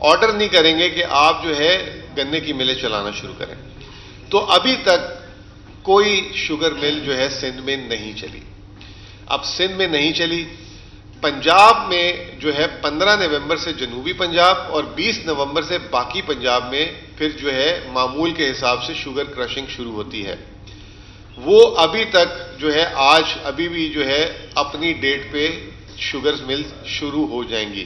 Order नहीं करेंगे कि आप जो है गन्ने की मिलें चलाना शुरू करें। तो अभी तक कोई शुगर मिल जो है सिंध में नहीं चली। अब सिंध में नहीं चली, पंजाब में जो है 15 नवंबर से जनूबी पंजाब और 20 नवंबर से बाकी पंजाब में फिर जो है मामूल के हिसाब से शुगर क्रशिंग शुरू होती है। वो अभी तक जो है आज अभी भी जो है अपनी डेट पे शुगर मिल शुरू हो जाएंगी।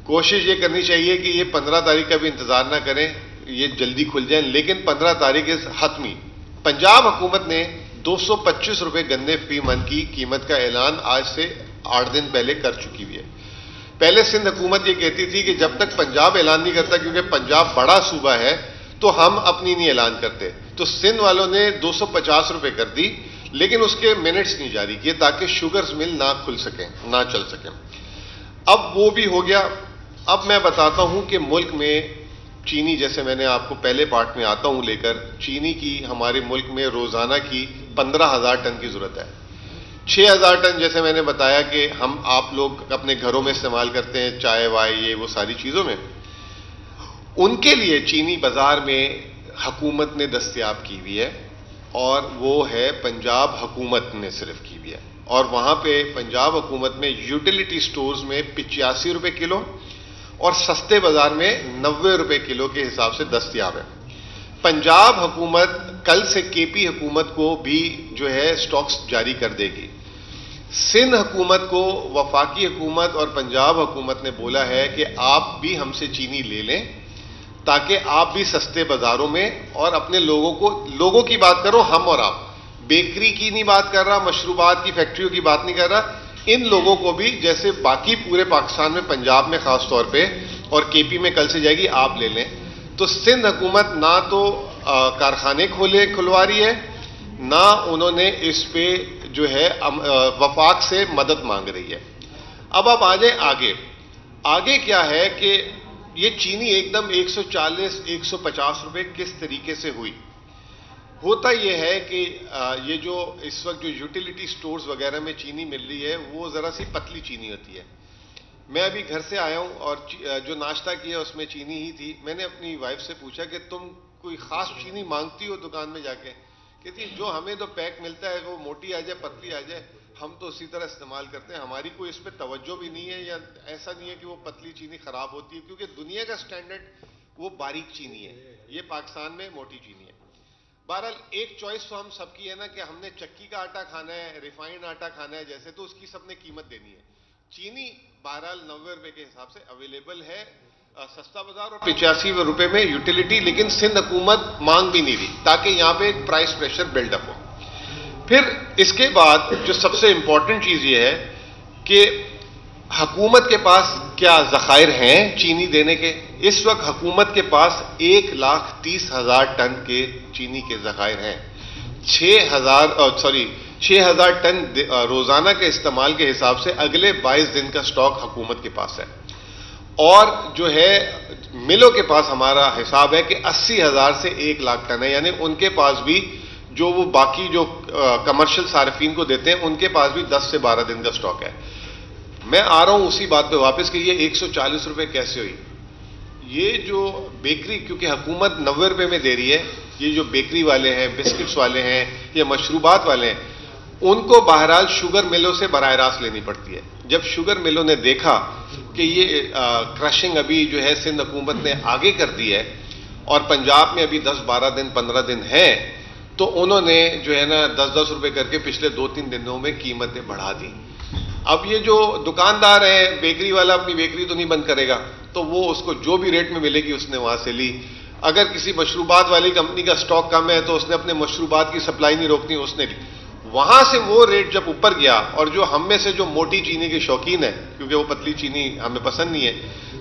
कोशिश ये करनी चाहिए कि ये 15 तारीख का भी इंतजार ना करें, ये जल्दी खुल जाए, लेकिन 15 तारीख इस हतमी। पंजाब हुकूमत ने 225 रुपए गन्ने फी मन की कीमत का ऐलान आज से 8 दिन पहले कर चुकी हुई है। पहले सिंध हुकूमत ये कहती थी कि जब तक पंजाब ऐलान नहीं करता, क्योंकि पंजाब बड़ा सूबा है, तो हम अपनी नहीं ऐलान करते। तो सिंध वालों ने 250 रुपए कर दी, लेकिन उसके मिनट्स नहीं जारी किए ताकि शुगर मिल ना खुल सकें, ना चल सकें। अब वो भी हो गया। अब मैं बताता हूं कि मुल्क में चीनी, जैसे मैंने आपको पहले पार्ट में आता हूं लेकर, चीनी की हमारे मुल्क में रोजाना की 15,000 टन की जरूरत है। 6,000 टन जैसे मैंने बताया कि हम आप लोग अपने घरों में इस्तेमाल करते हैं, चाय वाय ये वो सारी चीजों में। उनके लिए चीनी बाजार में हुकूमत ने दस्तयाब की हुई है, और वो है पंजाब हुकूमत ने सिर्फ की हुई है। और वहां पे पंजाब हुकूमत में यूटिलिटी स्टोर्स में 85 रुपए किलो और सस्ते बाजार में 90 रुपए किलो के हिसाब से दस्तयाब है। पंजाब हुकूमत कल से केपी हुकूमत को भी जो है स्टॉक्स जारी कर देगी। सिंध हुकूमत को वफाकी हुकूमत और पंजाब हुकूमत ने बोला है कि आप भी हमसे चीनी ले लें, ताकि आप भी सस्ते बाजारों में और अपने लोगों की बात करो, हम और आप, बेकरी की नहीं बात कर रहा, मशरूबात की फैक्ट्रियों की बात नहीं कर रहा, इन लोगों को भी जैसे बाकी पूरे पाकिस्तान में, पंजाब में खास तौर पे और केपी में कल से जाएगी, आप ले लें। तो सिंध हुकूमत ना तो कारखाने खुलवा रही है, ना उन्होंने इस पे जो है वफाक से मदद मांग रही है। अब आप आ जाए आगे। आगे क्या है कि ये चीनी एकदम 140-150 रुपए किस तरीके से हुई। होता यह है कि ये जो इस वक्त जो यूटिलिटी स्टोर्स वगैरह में चीनी मिल रही है, वो जरा सी पतली चीनी होती है। मैं अभी घर से आया हूं और जो नाश्ता किया उसमें चीनी ही थी। मैंने अपनी वाइफ से पूछा कि तुम कोई खास चीनी मांगती हो दुकान में जाके? कहती जो हमें तो पैक मिलता है, वो मोटी आ जाए पतली आ जाए, हम तो उसी तरह इस्तेमाल करते हैं, हमारी कोई इस पर तवज्जो भी नहीं है, या ऐसा नहीं है कि वो पतली चीनी खराब होती है, क्योंकि दुनिया का स्टैंडर्ड वो बारीक चीनी है, ये पाकिस्तान में मोटी चीनी है। बहरहाल एक चॉइस तो हम सबकी है ना कि हमने चक्की का आटा खाना है, रिफाइंड आटा खाना है जैसे, तो उसकी सबने कीमत देनी है। चीनी बहरहाल 90 रुपए के हिसाब से अवेलेबल है सस्ता बाजार, और 85 रुपए में यूटिलिटी, लेकिन सिंध हुकूमत मांग भी नहीं रही ताकि यहां पे एक प्राइस प्रेशर बिल्डअप हो। फिर इसके बाद जो सबसे इंपॉर्टेंट चीज ये है कि हुकूमत के पास क्या ज़खायर हैं चीनी देने के। इस वक्त हुकूमत के पास 1,30,000 टन के चीनी के ज़खायर हैं। 6,000 टन रोजाना के इस्तेमाल के हिसाब से अगले 22 दिन का स्टॉक हुकूमत के पास है। और जो है मिलों के पास हमारा हिसाब है कि 80,000 से 1,00,000 टन है, यानी उनके पास भी जो वो बाकी जो कमर्शियल सार्फिन को देते हैं, उनके पास भी 10 से 12 दिन का स्टॉक है। मैं आ रहा हूं उसी बात पे वापस कि ये 140 रुपए कैसे हुई। ये जो बेकरी, क्योंकि हुकूमत 90 रुपए में दे रही है, ये जो बेकरी वाले हैं, बिस्किट्स वाले हैं या मशरूबात वाले हैं, उनको बहरहाल शुगर मिलों से बराह रास्त लेनी पड़ती है। जब शुगर मिलों ने देखा कि ये क्रशिंग अभी जो है सिंध हुकूमत ने आगे कर दी है और पंजाब में अभी 10-12 दिन 15 दिन है, तो उन्होंने जो है ना 10-10 रुपए करके पिछले 2-3 दिनों में कीमतें बढ़ा दी। अब ये जो दुकानदार है, बेकरी वाला अपनी बेकरी तो नहीं बंद करेगा, तो वो उसको जो भी रेट में मिलेगी उसने वहां से ली। अगर किसी मशरूबात वाली कंपनी का स्टॉक कम है तो उसने अपने मशरूबात की सप्लाई नहीं रोकनी, उसने ली। वहां से वो रेट जब ऊपर गया, और जो हम में से जो मोटी चीनी के शौकीन है, क्योंकि वो पतली चीनी हमें पसंद नहीं है,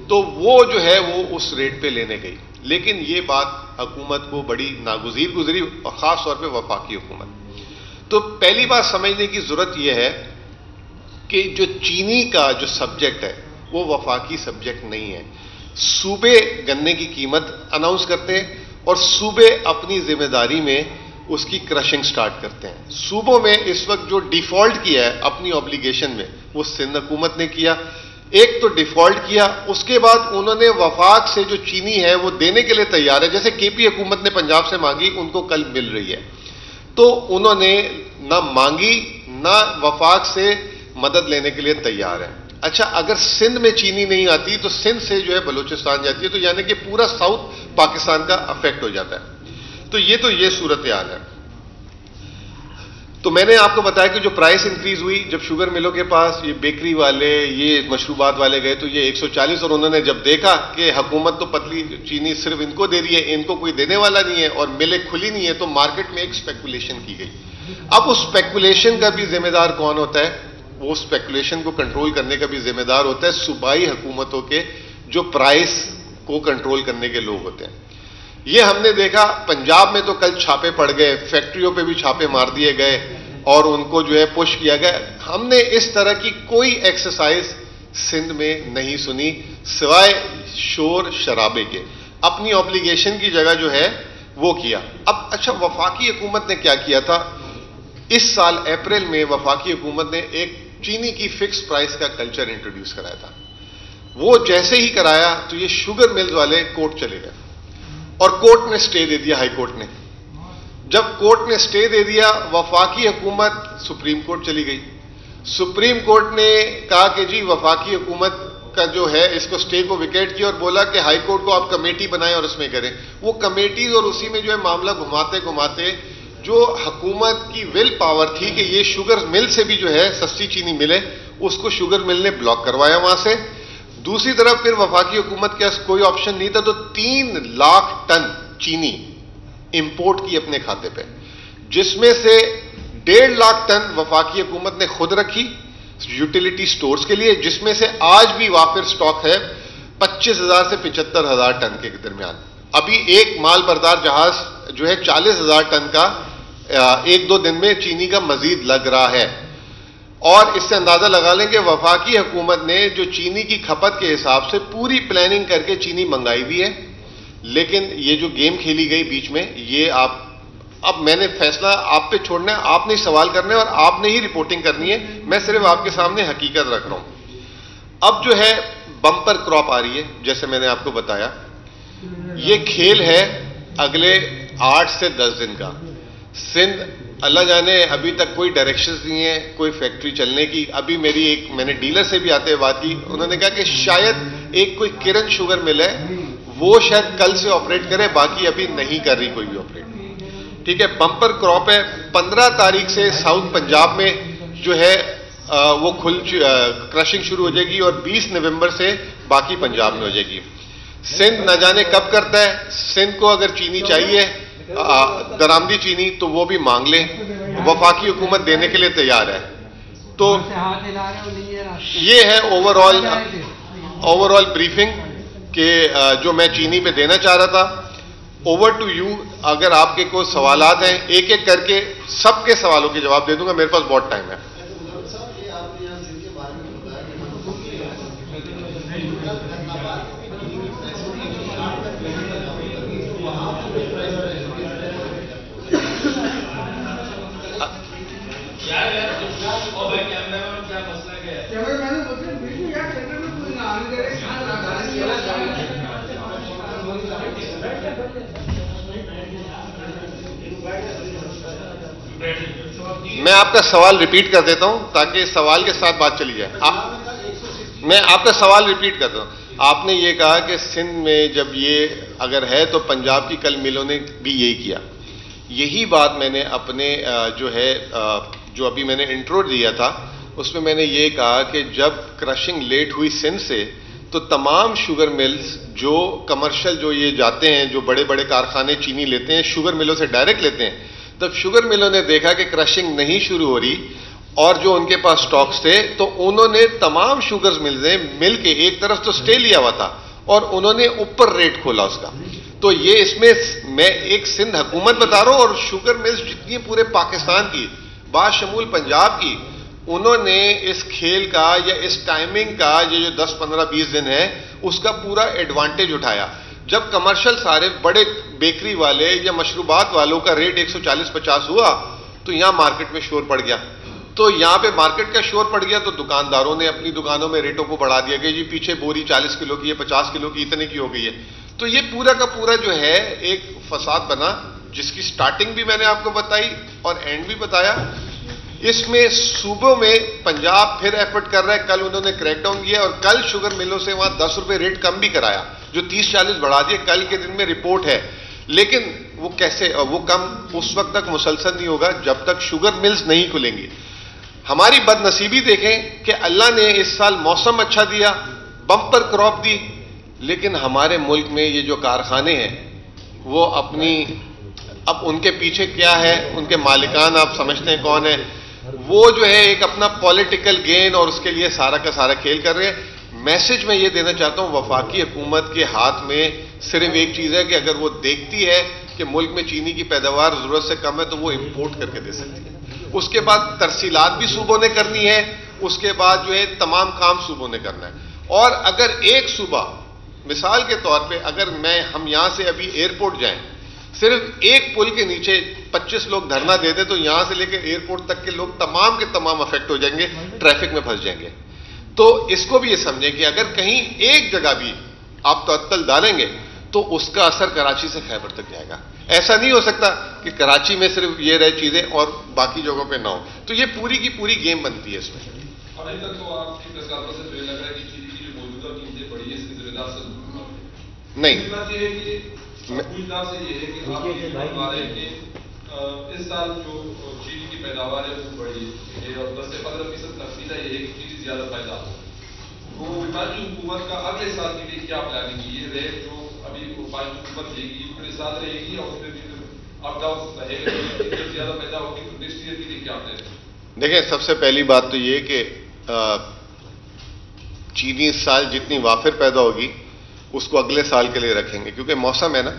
तो वो जो है वो उस रेट पे लेने गई। लेकिन ये बात हुकूमत को बड़ी नागुज़ीर गुजरी, और खास तौर पे वफाकी हुकूमत। तो पहली बात समझने की जरूरत यह है कि जो चीनी का जो सब्जेक्ट है वो वफाकी सब्जेक्ट नहीं है। सूबे गन्ने की कीमत अनाउंस करते हैं और सूबे अपनी जिम्मेदारी में उसकी क्रशिंग स्टार्ट करते हैं। सूबों में इस वक्त जो डिफॉल्ट किया है अपनी ऑब्लिगेशन में, वो सिंध हुकूमत ने किया। एक तो डिफॉल्ट किया, उसके बाद उन्होंने वफाक से जो चीनी है वो देने के लिए तैयार है, जैसे केपी हुकूमत ने पंजाब से मांगी, उनको कल मिल रही है, तो उन्होंने ना मांगी ना वफाक से मदद लेने के लिए तैयार है। अच्छा, अगर सिंध में चीनी नहीं आती तो सिंध से जो है बलूचिस्तान जाती है, तो यानी कि पूरा साउथ पाकिस्तान का अफेक्ट हो जाता है। तो ये सूरत हाल है। तो मैंने आपको बताया कि जो प्राइस इंक्रीज हुई, जब शुगर मिलों के पास ये बेकरी वाले, ये मशरूबात वाले गए तो ये 140, और उन्होंने जब देखा कि हुकूमत तो पतली चीनी सिर्फ इनको दे रही है, इनको कोई देने वाला नहीं है और मिलें खुली नहीं है, तो मार्केट में एक स्पेकुलेशन की गई। अब उस स्पेकुलेशन का भी जिम्मेदार कौन होता है? वो स्पेकुलेशन को कंट्रोल करने का भी जिम्मेदार होता है सूबाई हुकूमतों के, जो प्राइस को कंट्रोल करने के लोग होते हैं। ये हमने देखा पंजाब में तो कल छापे पड़ गए, फैक्ट्रियों पे भी छापे मार दिए गए और उनको जो है पुश किया गया। हमने इस तरह की कोई एक्सरसाइज सिंध में नहीं सुनी सिवाय शोर शराबे के। अपनी ऑब्लिगेशन की जगह जो है वो किया। अब अच्छा, वफाकी हुकूमत ने क्या किया था? इस साल अप्रैल में वफाकी हुकूमत ने एक चीनी की फिक्स प्राइस का कल्चर इंट्रोड्यूस कराया था। वो जैसे ही कराया तो ये शुगर मिल्स वाले कोर्ट चले गए और कोर्ट ने स्टे दे दिया, हाई कोर्ट ने। जब कोर्ट ने स्टे दे दिया, वफाकी हुकूमत सुप्रीम कोर्ट चली गई। सुप्रीम कोर्ट ने कहा कि जी वफाकी हुकूमत का जो है इसको स्टे को विकेट किया और बोला कि हाई कोर्ट को आप कमेटी बनाएं और उसमें करें। वो कमेटीज और उसी में जो है मामला घुमाते घुमाते जो हुकूमत की विल पावर थी कि ये शुगर मिल से भी जो है सस्ती चीनी मिले, उसको शुगर मिल ने ब्लॉक करवाया वहां से। दूसरी तरफ फिर वफाकी हुकूमत के पास कोई ऑप्शन नहीं था, तो 3 लाख टन चीनी इंपोर्ट की अपने खाते पे, जिसमें से 1.5 लाख टन वफाकी हुकूमत ने खुद रखी यूटिलिटी स्टोर्स के लिए, जिसमें से आज भी वाफिर स्टॉक है 25,000 से 75,000 टन के दरमियान। अभी एक माल बरदार जहाज जो है 40,000 टन का 1-2 दिन में चीनी का मजीद लग रहा है। और इससे अंदाजा लगा लेंगे वफाकी हुकूमत ने जो चीनी की खपत के हिसाब से पूरी प्लानिंग करके चीनी मंगाई भी है, लेकिन ये जो गेम खेली गई बीच में, ये अब मैंने फैसला आप पे छोड़ना है, आपने सवाल करने और आपने ही रिपोर्टिंग करनी है। मैं सिर्फ आपके सामने हकीकत रख रहा हूं। अब जो है बम्पर क्रॉप आ रही है, जैसे मैंने आपको बताया, ये खेल है अगले 8 से 10 दिन का। सिंध अल्लाह जाने, अभी तक कोई डायरेक्शंस नहीं है कोई फैक्ट्री चलने की। अभी मैंने डीलर से भी आते हुए बात की, उन्होंने कहा कि शायद एक कोई किरण शुगर मिल है, वो शायद कल से ऑपरेट करे, बाकी अभी नहीं कर रही कोई भी ऑपरेट। ठीक है, बम्पर क्रॉप है। 15 तारीख से साउथ पंजाब में जो है वो क्रशिंग शुरू हो जाएगी और 20 नवंबर से बाकी पंजाब में हो जाएगी। सिंध न जाने कब करता है। सिंध को अगर चीनी चाहिए, दरामदी चीनी, तो वो भी मांग ले, वफाकी हुकूमत देने के लिए तैयार है। तो ये है ओवरऑल ब्रीफिंग के जो मैं चीनी पे देना चाह रहा था। ओवर टू यू, अगर आपके कोई सवालात हैं, एक एक करके सबके सवालों के जवाब दे दूंगा, मेरे पास बहुत टाइम है। मैं आपका सवाल रिपीट कर देता हूं ताकि सवाल के साथ बात चली जाए। मैं आपका सवाल रिपीट करता हूं। आपने ये कहा कि सिंध में जब ये अगर है तो पंजाब की कल मिलों ने भी यही किया। यही बात मैंने अपने जो अभी मैंने इंट्रो दिया था उसमें मैंने ये कहा कि जब क्रशिंग लेट हुई सिंध से, तो तमाम शुगर मिल्स जो कमर्शियल जो ये जाते हैं, जो बड़े बड़े कारखाने चीनी लेते हैं, शुगर मिलों से डायरेक्ट लेते हैं, तब शुगर मिलों ने देखा कि क्रशिंग नहीं शुरू हो रही और जो उनके पास स्टॉक्स थे, तो उन्होंने तमाम शुगर मिल्स ने मिल के एक तरफ तो स्टे लिया हुआ था और उन्होंने ऊपर रेट खोला उसका। तो ये इसमें मैं एक सिंध हुकूमत बता रहा हूं और शुगर मिल्स जितनी पूरे पाकिस्तान की बाशमूल पंजाब की, उन्होंने इस खेल का या इस टाइमिंग का ये जो 10, 15, 20 दिन है उसका पूरा एडवांटेज उठाया। जब कमर्शियल सारे बड़े बेकरी वाले या मशरूबात वालों का रेट 140-50 हुआ तो यहां मार्केट में शोर पड़ गया तो यहां पे मार्केट का शोर पड़ गया, तो दुकानदारों ने अपनी दुकानों में रेटों को बढ़ा दिया कि जी पीछे बोरी 40 किलो की है, 50 किलो की, इतने की हो गई है। तो ये पूरा का पूरा जो है एक फसाद बना, जिसकी स्टार्टिंग भी मैंने आपको बताई और एंड भी बताया। इसमें सूबों में पंजाब फिर एफर्ट कर रहा है, कल उन्होंने क्रैकडाउन किया और कल शुगर मिलों से वहां 10 रुपए रेट कम भी कराया, जो 30-40 बढ़ा दिए, कल के दिन में रिपोर्ट है। लेकिन वो कैसे, वो कम उस वक्त तक मुसलसल नहीं होगा जब तक शुगर मिल्स नहीं खुलेंगी। हमारी बदनसीबी देखें कि अल्लाह ने इस साल मौसम अच्छा दिया, बम्पर क्रॉप दी, लेकिन हमारे मुल्क में ये जो कारखाने हैं वो अब उनके पीछे क्या है, उनके मालिकान आप समझते हैं कौन है, वो जो है एक अपना पॉलिटिकल गेन और उसके लिए सारा का सारा खेल कर रहे हैं। मैसेज मैं ये देना चाहता हूं, वफाकी हुकूमत के हाथ में सिर्फ एक चीज है कि अगर वो देखती है कि मुल्क में चीनी की पैदावार जरूरत से कम है तो वो इंपोर्ट करके दे सकती है। उसके बाद तरसीलात भी सूबों ने करनी है, उसके बाद जो है तमाम काम सूबों ने करना है। और अगर एक सूबा, मिसाल के तौर पे अगर हम यहां से अभी एयरपोर्ट जाएं, सिर्फ एक पुल के नीचे 25 लोग धरना दे दें तो यहां से लेकर एयरपोर्ट तक के लोग तमाम के तमाम अफेक्ट हो जाएंगे, ट्रैफिक में फंस जाएंगे। तो इसको भी ये समझें कि अगर कहीं एक जगह भी आप तअत्तल डालेंगे तो उसका असर कराची से खैबर तक जाएगा। ऐसा नहीं हो सकता कि कराची में सिर्फ ये रहे चीजें और बाकी जगहों पे ना हो। तो ये पूरी की पूरी गेम बनती है इसमें। अभी तक तो आपकी प्रेस कॉन्फ्रेंस से तो ये लग रहा है कि चीनी की जो मौजूदा कीमतें बढ़ी है इसकी जिम्मेदार से नहीं, बात ये है कि पूछताछ से ये है कि आप ये बता रहे हैं कि इस साल जो चीनी की पैदावार है वो बढ़ी है और 10 से 15% तफसीला ये है कि चीनी ज्यादा पैदा हो। तो विपक्षी हुकूमत का अगले साल के लिए क्या प्लानिंग है? ये रेट जो अभी विपक्षी हुकूमत लेगी पूरे साल रहेगी या उसमें भी अप डाउन रहेगा, ज्यादा पैदा होगी तो नेक्स्ट ईयर के लिए क्या प्लान है? देखिए, सबसे पहली बात तो ये कि चीनी इस साल जितनी वाफिर पैदा होगी उसको अगले साल के लिए रखेंगे, क्योंकि मौसम है ना।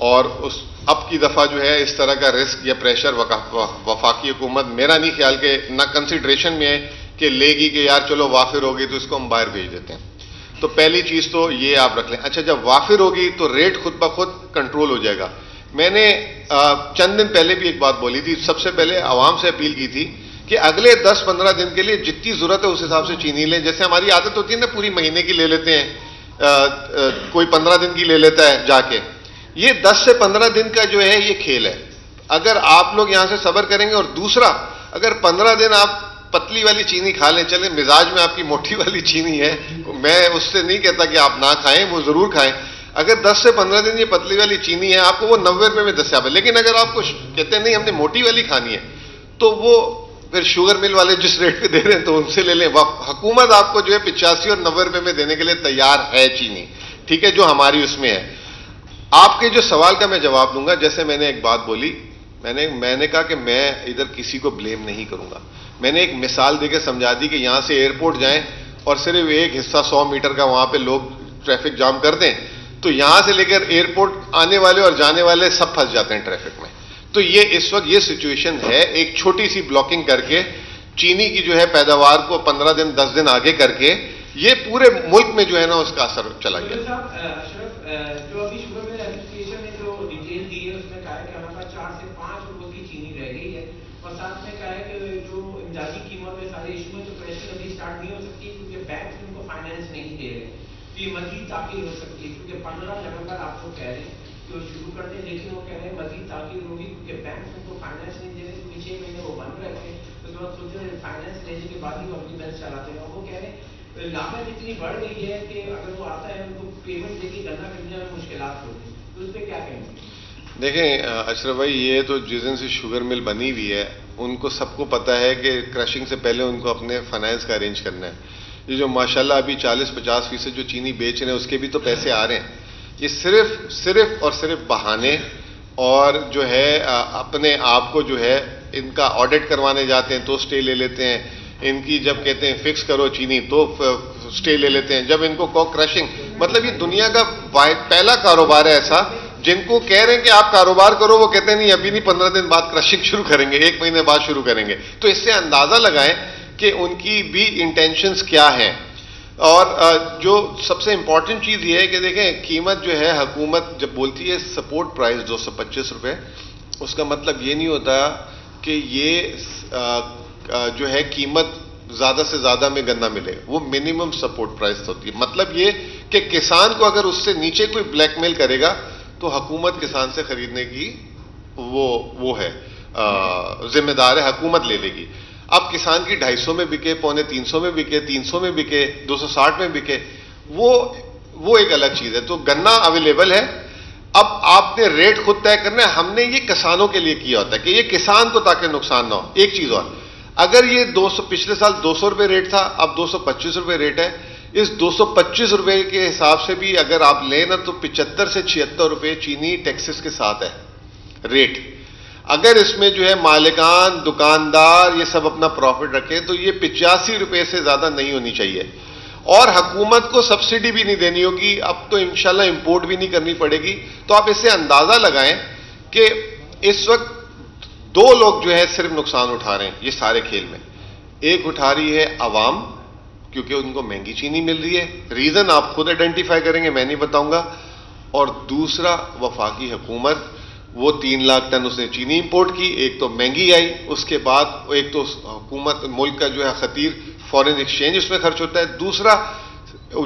और उस अब की दफा जो है इस तरह का रिस्क या प्रेशर वफाकी हुकूमत मेरा नहीं ख्याल के ना कंसिडरेशन में है कि लेगी कि यार चलो वाफिर होगी तो इसको हम बाहर भेज देते हैं। तो पहली चीज तो ये आप रख लें। अच्छा, जब वाफिर होगी तो रेट खुद ब खुद कंट्रोल हो जाएगा। मैंने चंद दिन पहले भी एक बात बोली थी, सबसे पहले आवाम से अपील की थी कि अगले 10-15 दिन के लिए जितनी जरूरत है उस हिसाब से चीनी लें। जैसे हमारी आदत होती है ना, पूरी महीने की ले लेते हैं, कोई 15 दिन की ले लेता है जाके। ये 10 से 15 दिन का जो है ये खेल है। अगर आप लोग यहां से सब्र करेंगे, और दूसरा अगर 15 दिन आप पतली वाली चीनी खा लें, चले मिजाज में आपकी मोटी वाली चीनी है, मैं उससे नहीं कहता कि आप ना खाएं, वो जरूर खाएं। अगर 10 से 15 दिन ये पतली वाली चीनी है, आपको वो 90 रुपए में दस्याब है। लेकिन अगर आपको कहते हैं नहीं हमने मोटी वाली खानी है, तो वो फिर शुगर मिल वाले जिस रेट पे दे रहे हैं तो उनसे ले लें। हुकूमत आपको जो है 85 और 90 रुपए में देने के लिए तैयार है चीनी, ठीक है, जो हमारी उसमें है। आपके जो सवाल का मैं जवाब दूंगा। जैसे मैंने एक बात बोली, मैंने कहा कि मैं इधर किसी को ब्लेम नहीं करूंगा। मैंने एक मिसाल देकर समझा दी कि यहां से एयरपोर्ट जाएं और सिर्फ एक हिस्सा 100 मीटर का वहां पे लोग ट्रैफिक जाम कर दें, तो यहां से लेकर एयरपोर्ट आने वाले और जाने वाले सब फंस जाते हैं ट्रैफिक में। तो ये इस वक्त ये सिचुएशन है। एक छोटी सी ब्लॉकिंग करके चीनी की जो है पैदावार को 15 दिन 10 दिन आगे करके ये पूरे मुल्क में जो है ना उसका असर चला गया। जो अभी शुगर मिल एसोसिएशन ने जो डिटेल दी है उसमें कहा है कि हमारे पास 4 से 5 रुपए की चीनी रह गई है, और साथ में कहा है कि जो इमदादी कीमत में सारे इशू में जो प्रेशर अभी स्टार्ट नहीं हो सकती क्योंकि बैंक उनको फाइनेंस नहीं दे रहे, तो ये मजीद ताकीद हो सकती है। क्योंकि 15 नवंबर आप लोग कह रहे हैं कि वो शुरू कर दें, लेकिन वो कह रहे हैं मजीद ताकीद होगी क्योंकि बैंक उनको फाइनेंस नहीं दे रहे, क्योंकि 6 महीने वो बंद रखे, तो जो सोच रहे हैं फाइनेंस लेने के बाद ही वो अपनी बैंक चलाते हैं। वो कह रहे हैं लागत इतनी बढ़ गई है कि अगर वो आता है उनको पेमेंट देके गन्ना खरीदने में मुश्किलात होती है, तो उस पर क्या कहेंगे? देखें अशरफ भाई, ये तो जिस दिन से शुगर मिल बनी हुई है उनको सबको पता है कि क्रशिंग से पहले उनको अपने फाइनेंस का अरेंज करना है। ये जो माशाल्लाह अभी 40-50% जो चीनी बेच रहे हैं उसके भी तो पैसे आ रहे हैं। ये सिर्फ और सिर्फ बहाने और जो है अपने आप को जो है इनका ऑडिट करवाने जाते हैं तो स्टे ले लेते हैं। इनकी जब कहते हैं फिक्स करो चीनी तो स्टे ले लेते हैं। जब इनको को क्रशिंग, मतलब ये दुनिया का पहला कारोबार है ऐसा जिनको कह रहे हैं कि आप कारोबार करो, वो कहते हैं नहीं अभी नहीं, 15 दिन बाद क्रशिंग शुरू करेंगे, 1 महीने बाद शुरू करेंगे। तो इससे अंदाजा लगाएं कि उनकी भी इंटेंशंस क्या हैं। और जो सबसे इंपॉर्टेंट चीज ये है कि देखें कीमत जो है, हुकूमत जब बोलती है सपोर्ट प्राइस 225 रुपए, उसका मतलब ये नहीं होता कि ये जो है कीमत ज्यादा से ज्यादा में गन्ना मिले, वो मिनिमम सपोर्ट प्राइस होती है। मतलब ये कि किसान को अगर उससे नीचे कोई ब्लैकमेल करेगा तो हुकूमत किसान से खरीदने की वो है जिम्मेदार है, हुकूमत ले लेगी। अब किसान की 250 में बिके, 250 में बिके, 300 में बिके, 260 में बिके, वो एक अलग चीज है। तो गन्ना अवेलेबल है, अब आपने रेट खुद तय करना है। हमने ये किसानों के लिए किया होता है कि ये किसान को ताकि नुकसान ना हो। एक चीज और, अगर ये 200 पिछले साल 200 रुपए रेट था, अब 225 रुपए रेट है, इस 225 रुपए के हिसाब से भी अगर आप लें ना तो 75 से 76 रुपए चीनी टैक्सेस के साथ है रेट। अगर इसमें जो है मालिकान दुकानदार ये सब अपना प्रॉफिट रखें तो ये 85 रुपए से ज्यादा नहीं होनी चाहिए। और हुकूमत को सब्सिडी भी नहीं देनी होगी, अब तो इंशाल्लाह इंपोर्ट भी नहीं करनी पड़ेगी। तो आप इससे अंदाजा लगाएं कि इस वक्त 2 लोग जो है सिर्फ नुकसान उठा रहे हैं ये सारे खेल में। एक उठा रही है अवाम, क्योंकि उनको महंगी चीनी मिल रही है, रीजन आप खुद आइडेंटिफाई करेंगे, मैं नहीं बताऊंगा। और दूसरा वफाकी हुकूमत, वो 3 लाख टन उसने चीनी इंपोर्ट की, एक तो महंगी आई, उसके बाद एक तो हुकूमत मुल्क का जो है खतीर फॉरेन एक्सचेंज उसमें खर्च होता है, दूसरा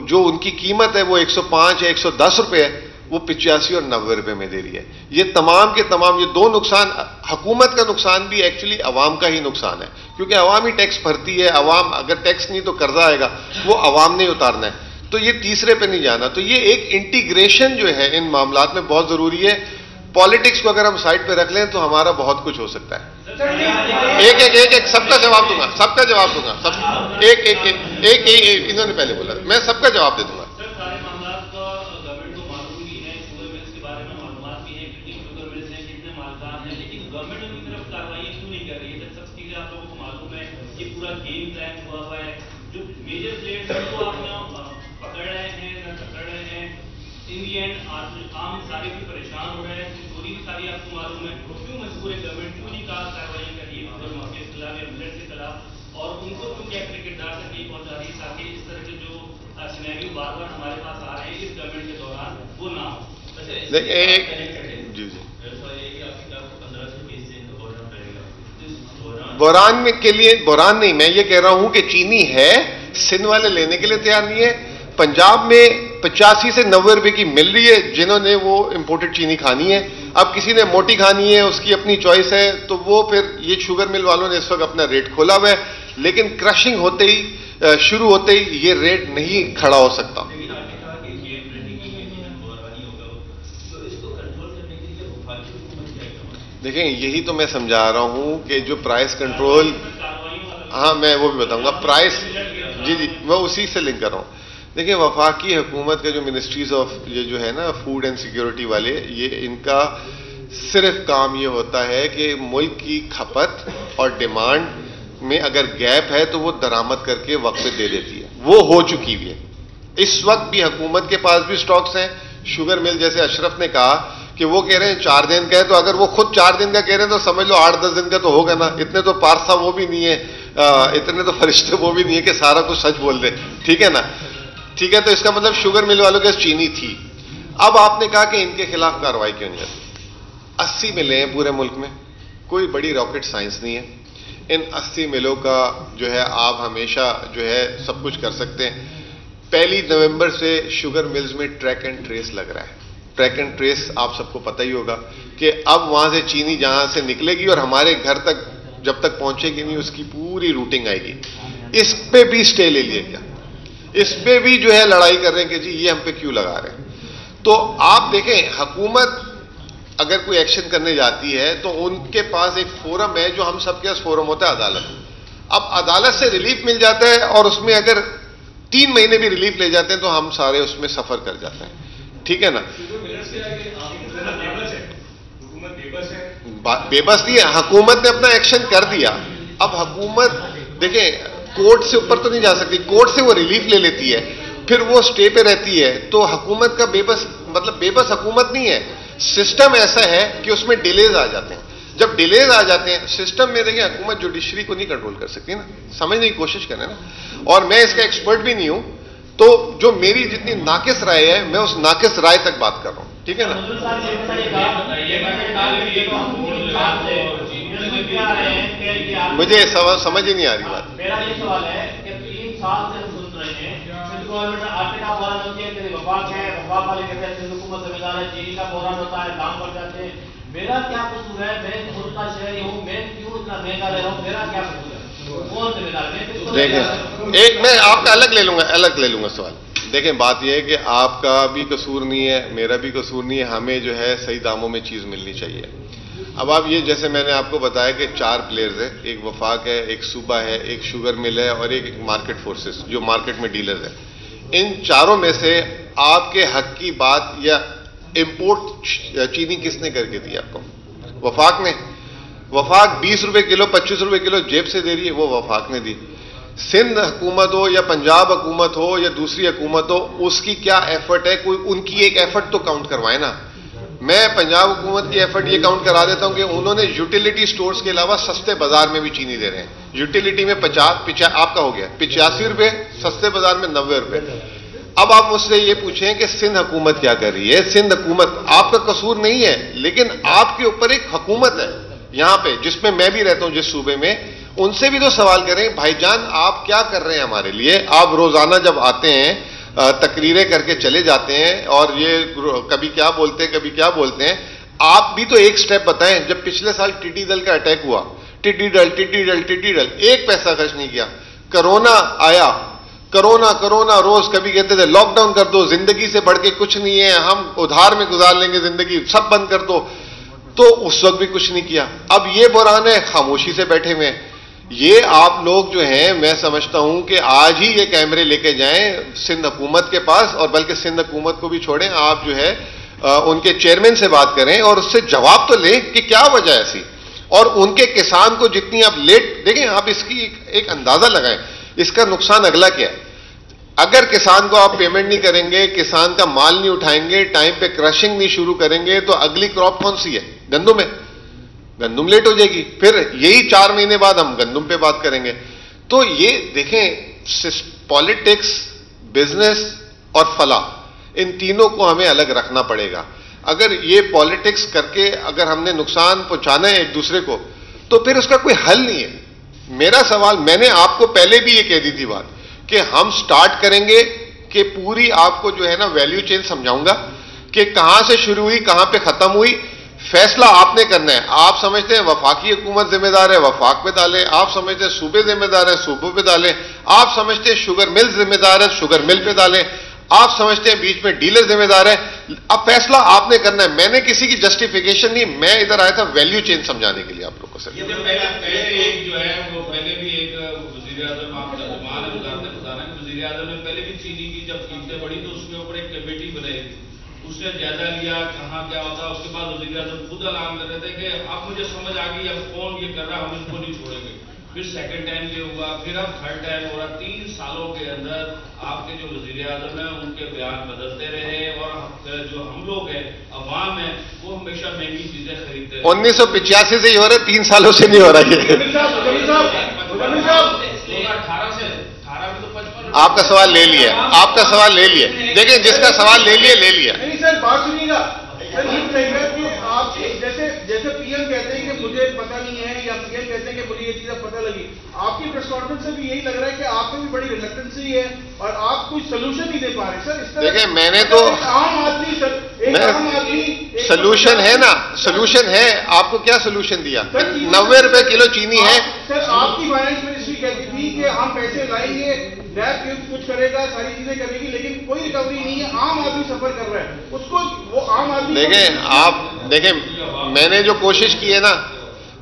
जो उनकी कीमत है वो 105 या 110 रुपए है, वो 85 और 90 रुपए में दे रही है। ये तमाम के तमाम ये 2 नुकसान, हुकूमत का नुकसान भी एक्चुअली अवाम का ही नुकसान है, क्योंकि अवाम ही टैक्स भरती है। अवाम अगर टैक्स नहीं तो कर्जा आएगा, वो अवाम ने उतारना है। तो ये तीसरे पे नहीं जाना। तो ये एक इंटीग्रेशन जो है इन मामलात में बहुत जरूरी है। पॉलिटिक्स को अगर हम साइड पे रख लें तो हमारा बहुत कुछ हो सकता है। एक सबका जवाब दूंगा, सबका जवाब दूंगा, सब एक इन्होंने पहले बोला, मैं सबका जवाब दे दूंगा। आम सारे भी परेशान हो रहे हैं, चोरी भी सारी आपको मालूम है, क्यों मजबूर है गवर्नमेंट, क्यों नहीं कार्रवाई कर रही है मगर माफिया के खिलाफ या मिलट के खिलाफ, और उनको क्यों कैसे किरदार तक नहीं पहुंचा रही ताकि इस तरह के जो सिनेरियो बार बार हमारे पास आ रहे हैं इस गवर्नमेंट के दौरान वो ना हो। बोरान में के लिए बोरान नहीं, मैं ये कह रहा हूं कि चीनी है, सिंध वाले लेने के लिए तैयार नहीं है। पंजाब में 85 से 90 रुपए की मिल रही है जिन्होंने वो इंपोर्टेड चीनी खानी है। अब किसी ने मोटी खानी है, उसकी अपनी चॉइस है, तो वो फिर ये शुगर मिल वालों ने इस वक्त अपना रेट खोला हुआ है, लेकिन क्रशिंग होते ही शुरू होते ही ये रेट नहीं खड़ा हो सकता। देखें, यही तो मैं समझा रहा हूं कि जो प्राइस कंट्रोल, हाँ मैं वो भी बताऊंगा प्राइस, जी मैं उसी से लिंक कर रहा हूं। देखिए, वफाकी हुकूमत का जो मिनिस्ट्रीज ऑफ ये जो है ना फूड एंड सिक्योरिटी वाले, ये इनका सिर्फ काम ये होता है कि मुल्क की खपत और डिमांड में अगर गैप है तो वो दरामद करके वक्त पे दे देती है। वो हो चुकी हुई है। इस वक्त भी हुकूमत के पास भी स्टॉक्स हैं। शुगर मिल, जैसे अशरफ ने कहा कि वो कह रहे हैं 4 दिन का है, तो अगर वो खुद 4 दिन का कह रहे हैं तो समझ लो 8-10 दिन का तो होगा ना। इतने तो पारसा वो भी नहीं है, इतने तो फरिश्ते वो भी नहीं है कि सारा कुछ सच बोल दे, ठीक है ना। ठीक है, तो इसका मतलब शुगर मिल वालों के चीनी थी। अब आपने कहा कि इनके खिलाफ कार्रवाई क्यों नहीं होती। 80 मिलें हैं पूरे मुल्क में, कोई बड़ी रॉकेट साइंस नहीं है। इन 80 मिलों का जो है आप हमेशा जो है सब कुछ कर सकते हैं। 1 नवंबर से शुगर मिल्स में ट्रैक एंड ट्रेस लग रहा है। ट्रैक एंड ट्रेस आप सबको पता ही होगा कि अब वहां से चीनी जहां से निकलेगी और हमारे घर तक जब तक पहुंचेगी नहीं, उसकी पूरी रूटिंग आएगी। इस पे भी स्टे ले लिया गया, इस पे भी जो है लड़ाई कर रहे हैं कि जी ये हम पे क्यों लगा रहे हैं। तो आप देखें, हुकूमत अगर कोई एक्शन करने जाती है तो उनके पास एक फोरम है, जो हम सबके पास फोरम होता है अदालत। अब अदालत से रिलीफ मिल जाता है और उसमें अगर 3 महीने भी रिलीफ ले जाते हैं तो हम सारे उसमें सफर कर जाते हैं, ठीक है ना। बेबस नहीं है, हुकूमत ने अपना एक्शन कर दिया। अब हुकूमत देखें, कोर्ट से ऊपर तो नहीं जा सकती, कोर्ट से वो रिलीफ ले लेती है, फिर वो स्टे पे रहती है। तो हुकूमत का बेबस मतलब बेबस हुकूमत नहीं है। सिस्टम ऐसा है कि उसमें डिलेज आ जाते हैं। जब डिलेज आ जाते हैं सिस्टम में, देखिए हुकूमत जुडिशरी को नहीं कंट्रोल कर सकती ना, समझने की कोशिश करें ना। और मैं इसका एक्सपर्ट भी नहीं हूं, तो जो मेरी जितनी नाकिस राय है मैं उस नाकिस राय तक बात कर रहा हूं, ठीक है ना। मुझे समझ ही नहीं आ रही बात। मेरा ये सवाल है कि 3 साल से हम सुन रहे हैं सिंध गवर्नमेंट आटे का बोरान होती है, कभी वफाक है, वफाक वाले कहते हैं सिंध हुकूमत जिम्मेदार है, चीनी का बोरान होता है, दाम बढ़ जाते हैं। मेरा क्या कसूर है? मैं खुद का शहरी हूँ, मैं क्यों इतना महंगा ले रहा हूँ? मेरा क्या कसूर है? कौन जिम्मेदार है? देखें, एक मैं आपका अलग ले लूंगा सवाल। देखें, बात यह है कि आपका भी कसूर नहीं है, मेरा भी कसूर नहीं है, हमें जो है सही दामों में चीज मिलनी चाहिए। अब आप ये, जैसे मैंने आपको बताया कि 4 प्लेयर्स है, एक वफाक है, एक सूबा है, एक शुगर मिल है और एक मार्केट फोर्सेस जो मार्केट में डीलर्स है। इन चारों में से आपके हक की बात या इंपोर्ट चीनी किसने करके दी आपको? वफाक ने। वफाक 20 रुपए किलो 25 रुपए किलो जेब से दे रही है, वो वफाक ने दी। सिंध हुकूमत हो या पंजाब हुकूमत हो या दूसरी हुकूमत हो, उसकी क्या एफर्ट है? कोई उनकी एक एफर्ट तो काउंट करवाए ना। मैं पंजाब हुकूमत की एफर्ट ये काउंट करा देता हूं कि उन्होंने यूटिलिटी स्टोर्स के अलावा सस्ते बाजार में भी चीनी दे रहे हैं। यूटिलिटी में 50 आपका हो गया 85 रुपए, सस्ते बाजार में 90 रुपए। अब आप मुझसे ये पूछें कि सिंध हुकूमत क्या कर रही है? सिंध हुकूमत, आपका कसूर नहीं है, लेकिन आपके ऊपर एक हुकूमत है यहां पे, जिसमें मैं भी रहता हूं, जिस सूबे में, उनसे भी तो सवाल करें, भाईजान आप क्या कर रहे हैं हमारे लिए? आप रोजाना जब आते हैं तकरीरें करके चले जाते हैं और ये कभी क्या बोलते हैं कभी क्या बोलते हैं, आप भी तो एक स्टेप बताएं। जब पिछले साल टिड्डी दल का अटैक हुआ, टिड्डी दल, एक पैसा खर्च नहीं किया। कोरोना आया, कोरोना रोज कभी कहते थे लॉकडाउन कर दो, जिंदगी से बढ़ के कुछ नहीं है, हम उधार में गुजार लेंगे जिंदगी, सब बंद कर दो, तो उस वक्त भी कुछ नहीं किया। अब ये बुरान है, खामोशी से बैठे हुए हैं। ये आप लोग जो हैं, मैं समझता हूं कि आज ही ये कैमरे लेके जाएं सिंध हुकूमत के पास, और बल्कि सिंध हुकूमत को भी छोड़ें, आप जो है उनके चेयरमैन से बात करें और उससे जवाब तो लें कि क्या वजह है ऐसी। और उनके किसान को जितनी आप लेट देखें, आप इसकी एक अंदाजा लगाएं, इसका नुकसान अगला क्या है। अगर किसान को आप पेमेंट नहीं करेंगे, किसान का माल नहीं उठाएंगे, टाइम पे क्रशिंग नहीं शुरू करेंगे, तो अगली क्रॉप कौन सी है? गंदुम है। गंदुम लेट हो जाएगी, फिर यही 4 महीने बाद हम गंदुम पे बात करेंगे। तो ये देखें, पॉलिटिक्स, बिजनेस और फलाह, इन तीनों को हमें अलग रखना पड़ेगा। अगर ये पॉलिटिक्स करके अगर हमने नुकसान पहुंचाना है एक दूसरे को, तो फिर उसका कोई हल नहीं है। मेरा सवाल, मैंने आपको पहले भी ये कह दी थी बात कि हम स्टार्ट करेंगे कि पूरी आपको जो है ना वैल्यू चेन समझाऊंगा कि कहां से शुरू हुई, कहां पे खत्म हुई। फैसला आपने करना है। आप समझते हैं वफाकी हुकूमत जिम्मेदार है, वफाक पे डालें। आप समझते हैं सूबे जिम्मेदार है, सूबों पे डालें। आप समझते हैं शुगर मिल जिम्मेदार है, शुगर मिल पे डालें। आप समझते हैं बीच में डीलर जिम्मेदार है। अब फैसला आपने करना है। मैंने किसी की जस्टिफिकेशन नहीं, मैं इधर आया था वैल्यू चेन समझाने के लिए आप लोगों को। सर ने पहले भी चीनी की जब कीमतें बढ़ी तो उसके ऊपर एक कमेटी बनाई, उसने जायजा लिया कहाँ क्या होता। उसके बाद वज़ीर आज़म खुद ऐलान कर रहे थे कि अब मुझे समझ आ गई अब कौन ये कर रहा है, हम इसको नहीं छोड़ेंगे। फिर सेकंड टाइम ये हुआ, फिर अब थर्ड टाइम हो रहा। 3 सालों के अंदर आपके जो वज़ीर आज़म है उनके बयान बदलते रहे, और जो हम लोग हैं अवाम है वो हमेशा महंगी चीजें खरीदते रहे। 1985 से ही हो रहा है, 3 सालों से नहीं हो रहा है। 2018 से आपका सवाल ले लिया, आपका सवाल ले लिया। देखिए, जिसका सवाल ले लिया ले लिया। नहीं सर, बात सुनिएगा। सर ये कहेगा कि आप जैसे पीएम कहते हैं कि मुझे पता नहीं है, या पीएम कहते हैं कि मुझे ये चीज पता लगी। आपकी प्रेस कॉन्फ्रेंस से भी यही लग रहा है कि आप में भी बड़ी रिलक्टेंसी है और आप कोई सोल्यूशन नहीं दे पा रहे। सर इस तरह देखिए, मैंने तो आम आदमी सोल्यूशन है ना, सोल्यूशन है। आपको क्या सोल्यूशन दिया? 90 रुपए किलो चीनी है। सर आपकी फाइनेंस मिनिस्ट्री कहती थी कि हम पैसे लाएंगे, लैब कुछ करेगा, सारी चीजें करेगी, लेकिन कोई रिकवरी नहीं है। आम आदमी सफर कर रहा है, उसको वो आम आदमी देखें, मैंने जो कोशिश की है ना,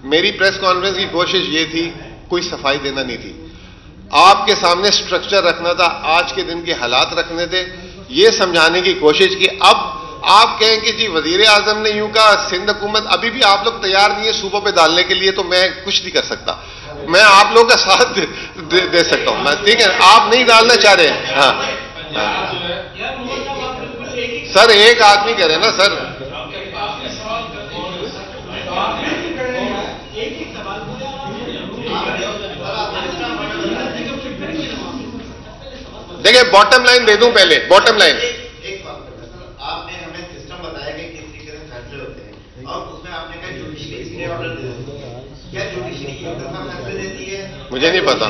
मेरी प्रेस कॉन्फ्रेंस की कोशिश ये थी, कोई सफाई देना नहीं थी, आपके सामने स्ट्रक्चर रखना था, आज के दिन के हालात रखने थे, ये समझाने की कोशिश की। अब आप कहें कि जी वजीर आजम ने यूं कहा, सिंध हुकूमत, अभी भी आप लोग तैयार नहीं है सूबों पे डालने के लिए, तो मैं कुछ नहीं कर सकता। मैं आप लोगों का साथ दे सकता हूं, ठीक है। आप नहीं डालना चाह रहे हैं, हाँ सर, एक आदमी करे ना सर। देखिए, बॉटम लाइन दे दूं पहले, बॉटम लाइन। एक बात आपने हमें सिस्टम बताया कि किस तरीके से फैसले होते हैं, और उसमें आपने कहा जुडिशरी ऑर्डर दे दो। क्या जुडिशरी एक तरफा फैसले देती है? मुझे नहीं पता।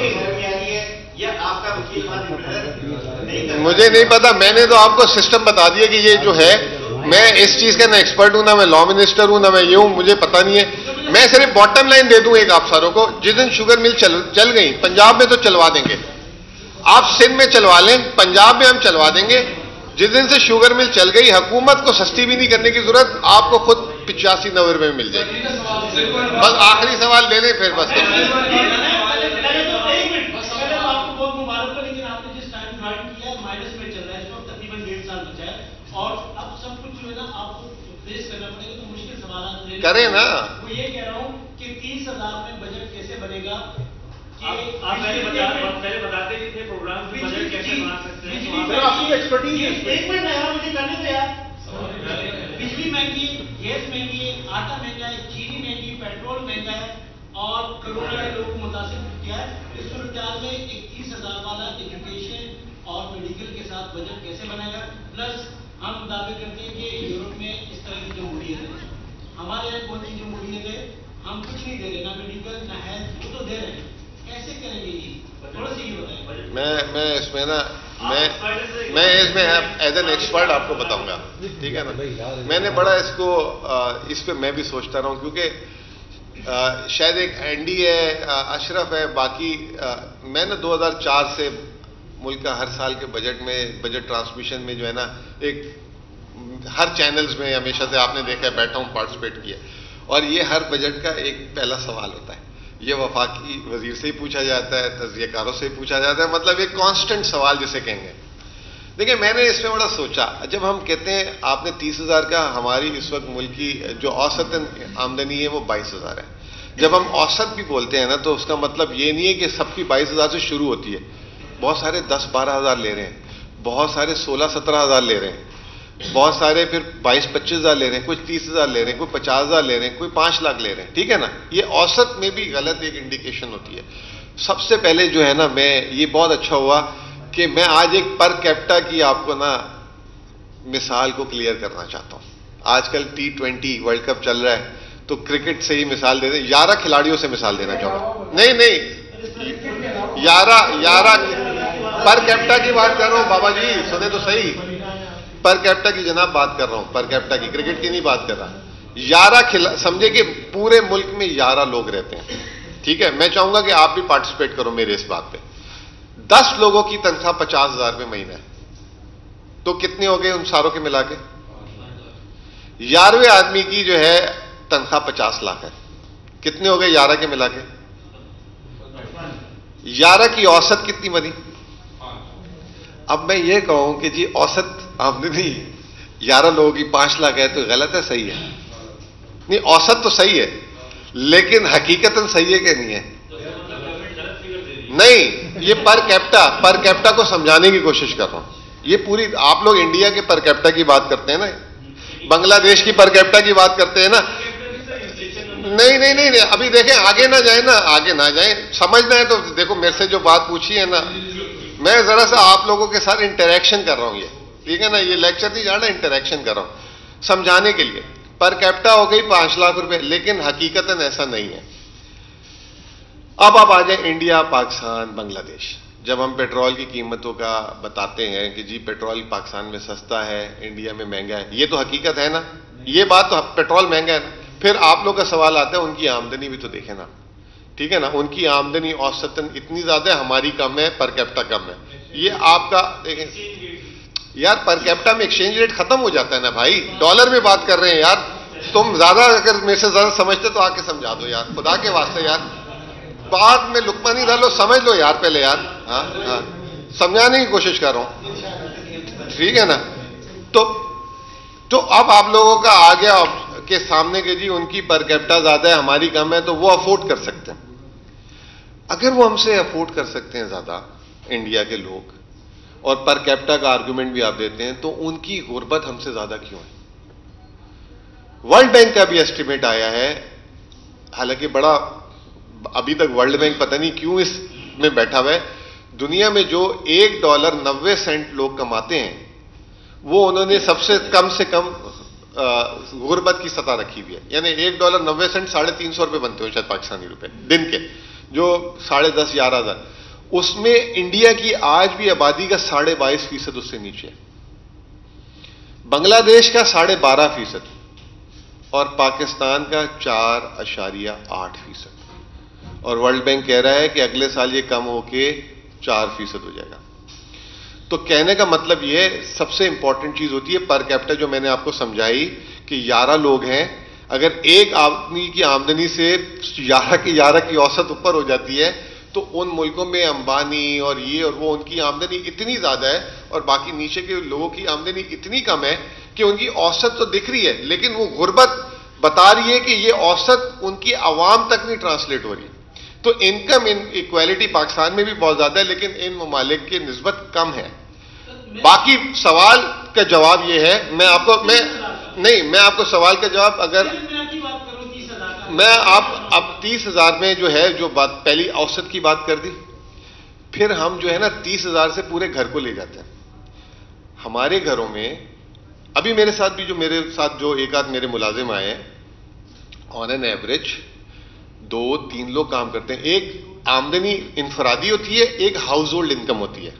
या आपका वकील नहीं? मुझे नहीं पता, मैंने तो आपको सिस्टम बता दिया कि ये जो है, मैं इस चीज का ना एक्सपर्ट हूं, ना मैं लॉ मिनिस्टर हूं, ना मैं ये हूं, मुझे पता नहीं है। मैं सिर्फ बॉटम लाइन दे दूं एक आप सारों को, जिस दिन शुगर मिल चल गई, पंजाब में तो चलवा देंगे, आप सिंध में चलवा लें, पंजाब में हम चलवा देंगे। जिस दिन से शुगर मिल चल गई, हुकूमत को सस्ती भी नहीं करने की जरूरत, आपको खुद 85-90 रुपए में मिल जाएगी। बस आखिरी सवाल ले लें फिर बस। करें ना, वो ये कह रहा हूँ कि 30,000 में बजट कैसे बनेगा? आप पहले बताते कि थे प्रोग्राम में बजट कैसे बना सकते हैं। आपकी एक्सपर्टीज है। एक मिनट यार, मुझे करने दो यार। बिजली महंगी, गैस महंगी है, आटा महंगा है, चीनी महंगी, पेट्रोल महंगा है और करोड़ों के लोगों को मुतासिर किया है। इस सूरत में एक 30,000 वाला एजुकेशन और मेडिकल के साथ बजट कैसे बनेगा? प्लस हम दावे करते हैं कि यूरोप में इस तरह की जमहूरियत है, हमारे यहाँ कौन सी जमहूरियत है? हम कुछ नहीं दे रहे, ना मेडिकल ना हेल्थ, वो तो दे रहे हैं, कैसे करेंगे ये? थोड़ा सा ये बताएं। मैं इसमें ना, मैं इसमें एज एन एक्सपर्ट आपको बताऊंगा, ठीक है ना। मैंने बड़ा इसको इस पे मैं भी सोचता रहा हूं, क्योंकि शायद एक एंडी है, अशरफ है, बाकी मैंने 2004 से मुल्क का हर साल के बजट में, बजट ट्रांसमिशन में जो है ना, एक हर चैनल्स में हमेशा से आपने देखा है, बैठा हूं, पार्टिसिपेट किया, और ये हर बजट का एक पहला सवाल होता है। ये वफाकी वजीर से ही पूछा जाता है, तज्जियाकारों से ही पूछा जाता है, मतलब एक कांस्टेंट सवाल जिसे कहेंगे। देखिए, मैंने इसमें बड़ा सोचा, जब हम कहते हैं आपने 30,000 का, हमारी इस वक्त मुल्क की जो औसतन आमदनी है वो 22,000 है। जब हम औसत भी बोलते हैं ना, तो उसका मतलब ये नहीं है कि सबकी 22,000 से शुरू होती है। बहुत सारे 10-12 हज़ार ले रहे हैं, बहुत सारे 16-17 हज़ार ले रहे हैं, बहुत सारे फिर 22-25 हज़ार ले रहे हैं, कुछ 30,000 ले रहे हैं, कोई 50 हज़ार ले रहे हैं, कोई 5 लाख ले रहे हैं, ठीक है ना। ये औसत में भी गलत एक इंडिकेशन होती है। सबसे पहले जो है ना, मैं ये बहुत अच्छा हुआ कि मैं आज एक पर कैप्टा की आपको ना मिसाल को क्लियर करना चाहता हूं। आजकल T20 वर्ल्ड कप चल रहा है, तो क्रिकेट से ही मिसाल दे दें, 11 खिलाड़ियों से मिसाल देना चाहूंगा। नहीं, 11 पर कैप्टा की बात कर रहा हूं बाबा जी, सुने तो सही, पर कैप्टा की जनाब बात कर रहा हूं, पर कैप्टा की, क्रिकेट की नहीं बात कर रहा। 11 समझे कि पूरे मुल्क में 11 लोग रहते हैं, ठीक है। मैं चाहूंगा कि आप भी पार्टिसिपेट करो मेरे इस बात पे। 10 लोगों की तनख्वाह 50,000 रुपये महीना है, तो कितने हो गए उन सारों के मिला के? 11वें आदमी की जो है तनख्वाह 50 लाख है, कितने हो गए 11 के मिला के? 11 की औसत कितनी बनी? अब मैं ये कहूं कि जी औसत आमदनी 11 लोगों की 5 लाख है, तो गलत है सही है? नहीं, औसत तो सही है, लेकिन हकीकतन सही है कि नहीं है? नहीं, ये पर कैप्टा को समझाने की कोशिश कर रहा हूं। ये पूरी, आप लोग इंडिया के पर कैप्टा की बात करते हैं ना, बांग्लादेश की पर कैप्टा की बात करते हैं ना। नहीं, अभी देखें, आगे ना जाए, समझना है तो देखो, मेरे से जो बात पूछी है ना, मैं जरा सा आप लोगों के साथ इंटरेक्शन कर रहा हूं, ये ठीक है ना, ये लेक्चर नहीं जाना, इंटरेक्शन कर रहा हूं समझाने के लिए। पर कैप्टा हो गई 5 लाख रुपए, लेकिन हकीकतन ऐसा नहीं है। अब आप आ जाए इंडिया, पाकिस्तान, बांग्लादेश। जब हम पेट्रोल की कीमतों का बताते हैं कि जी पेट्रोल पाकिस्तान में सस्ता है, इंडिया में महंगा है, ये तो हकीकत है ना, ये बात तो, पेट्रोल महंगा है ना। फिर आप लोग का सवाल आता है उनकी आमदनी भी तो देखें ना, ठीक है ना। उनकी आमदनी औसतन इतनी ज्यादा है, हमारी कम है, पर कैप्टा कम है। ये आपका देखें यार, पर कैप्टा में एक्सचेंज रेट खत्म हो जाता है ना भाई, डॉलर में बात कर रहे हैं यार। तुम ज्यादा अगर मेरे से ज्यादा समझते तो आके समझा दो यार, खुदा के वास्ते यार, बाद में लुकमा नहीं डालो, समझ लो यार पहले यार। हाँ, समझाने की कोशिश कर रहा हूं, ठीक है ना। तो अब आप लोगों का आ गया के सामने के जी उनकी पर कैप्टा ज्यादा है, हमारी कम है, तो वो अफोर्ड कर सकते हैं। अगर वो हमसे अफोर्ड कर सकते हैं ज्यादा इंडिया के लोग, और पर कैप्टा का आर्गुमेंट भी आप देते हैं, तो उनकी गुर्बत हमसे ज्यादा क्यों है? वर्ल्ड बैंक का भी एस्टिमेट आया है, हालांकि बड़ा, अभी तक वर्ल्ड बैंक पता नहीं क्यों इसमें बैठा हुआ है। दुनिया में जो $1.90 लोग कमाते हैं, वो उन्होंने सबसे कम से कम गुर्बत की सतह रखी हुई है, यानी $1.90 350 रुपए बनते हो शायद पाकिस्तानी रुपए दिन के, जो 10.5 11,000, उसमें इंडिया की आज भी आबादी का 22.5% उससे नीचे है, बांग्लादेश का 12.5% और पाकिस्तान का 4.8%, और वर्ल्ड बैंक कह रहा है कि अगले साल ये कम होके 4% हो जाएगा। तो कहने का मतलब ये सबसे इंपॉर्टेंट चीज होती है पर कैपिटा, जो मैंने आपको समझाई कि 11 लोग हैं, अगर एक आदमी की आमदनी से 11 की औसत ऊपर हो जाती है तो उन मुल्कों में अंबानी और ये और वो, उनकी आमदनी इतनी ज्यादा है और बाकी नीचे के लोगों की आमदनी इतनी कम है कि उनकी औसत तो दिख रही है लेकिन वो गुर्बत बता रही है कि ये औसत उनकी आवाम तक नहीं ट्रांसलेट हो रही। तो इनकम इक्वालिटी पाकिस्तान में भी बहुत ज्यादा है लेकिन इन ममालिक की निस्बत कम है। बाकी सवाल का जवाब ये है, मैं आपको सवाल का जवाब, अगर मैं आप अब 30,000 में जो है, जो बात पहली औसत की बात कर दी, फिर हम जो है ना 30,000 से पूरे घर को ले जाते हैं। हमारे घरों में अभी मेरे साथ भी, जो मेरे साथ जो एक आध मेरे मुलाजिम आए हैं, ऑन एन एवरेज 2-3 लोग काम करते हैं। एक आमदनी इनफरादी होती है, एक हाउस होल्ड इनकम होती है।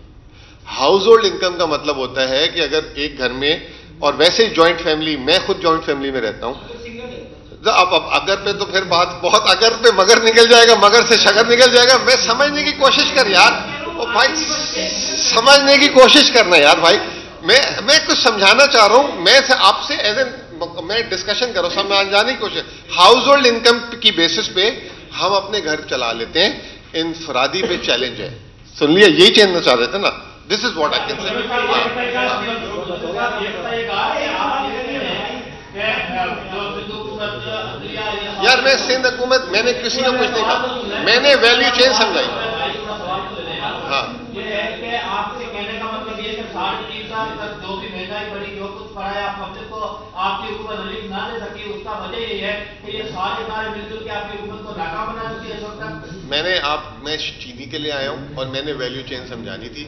हाउस होल्ड इनकम का मतलब होता है कि अगर एक घर में, और वैसे ही जॉइंट फैमिली, मैं खुद जॉइंट फैमिली में रहता हूं, अब अगर पे तो फिर बात बहुत, अगर पे मगर निकल जाएगा, मगर से शगर निकल जाएगा। मैं समझने की कोशिश कर यार, ओ भाई समझने की कोशिश करना यार भाई, मैं कुछ समझाना चाह रहा हूं, मैं आपसे एज एन मैं डिस्कशन कर रहा हूं, समझाने की कोशिश। हाउस होल्ड इनकम की बेसिस पे हम अपने घर चला लेते हैं, इनफरादी पे चैलेंज है। सुन लिया, यही चेंजना चाह रहे थे ना, this is what I can say. यार मैं सिंध हुकूमत, मैंने किसी को कुछ नहीं कहा, मैंने वैल्यू चेन समझाई। हाँ, ये है कि आपके कहने का मतलब ये है कि 3.5 साल तक जो भी महंगाई बढ़ी, जो कुछ पड़ा है, आप पब्लिक को आपकी हुकूमत रिलीफ ना दे सकी, उसका वजह ये है कि ये सारे मिलजुल के आपकी हुकूमत को नाकाम बना चुकी है इस वक्त। मैं चीनी के लिए आया हूं और मैंने वैल्यू चेन समझानी थी।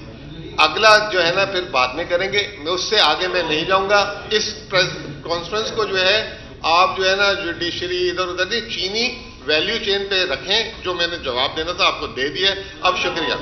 अगला जो है ना फिर बाद में करेंगे, मैं उससे आगे मैं नहीं जाऊंगा। इस कॉन्फ्रेंस को जो है आप जो है ना जुडिशरी इधर उधर नहीं, चीनी वैल्यू चेन पे रखें। जो मैंने जवाब देना था आपको दे दिया। अब शुक्रिया।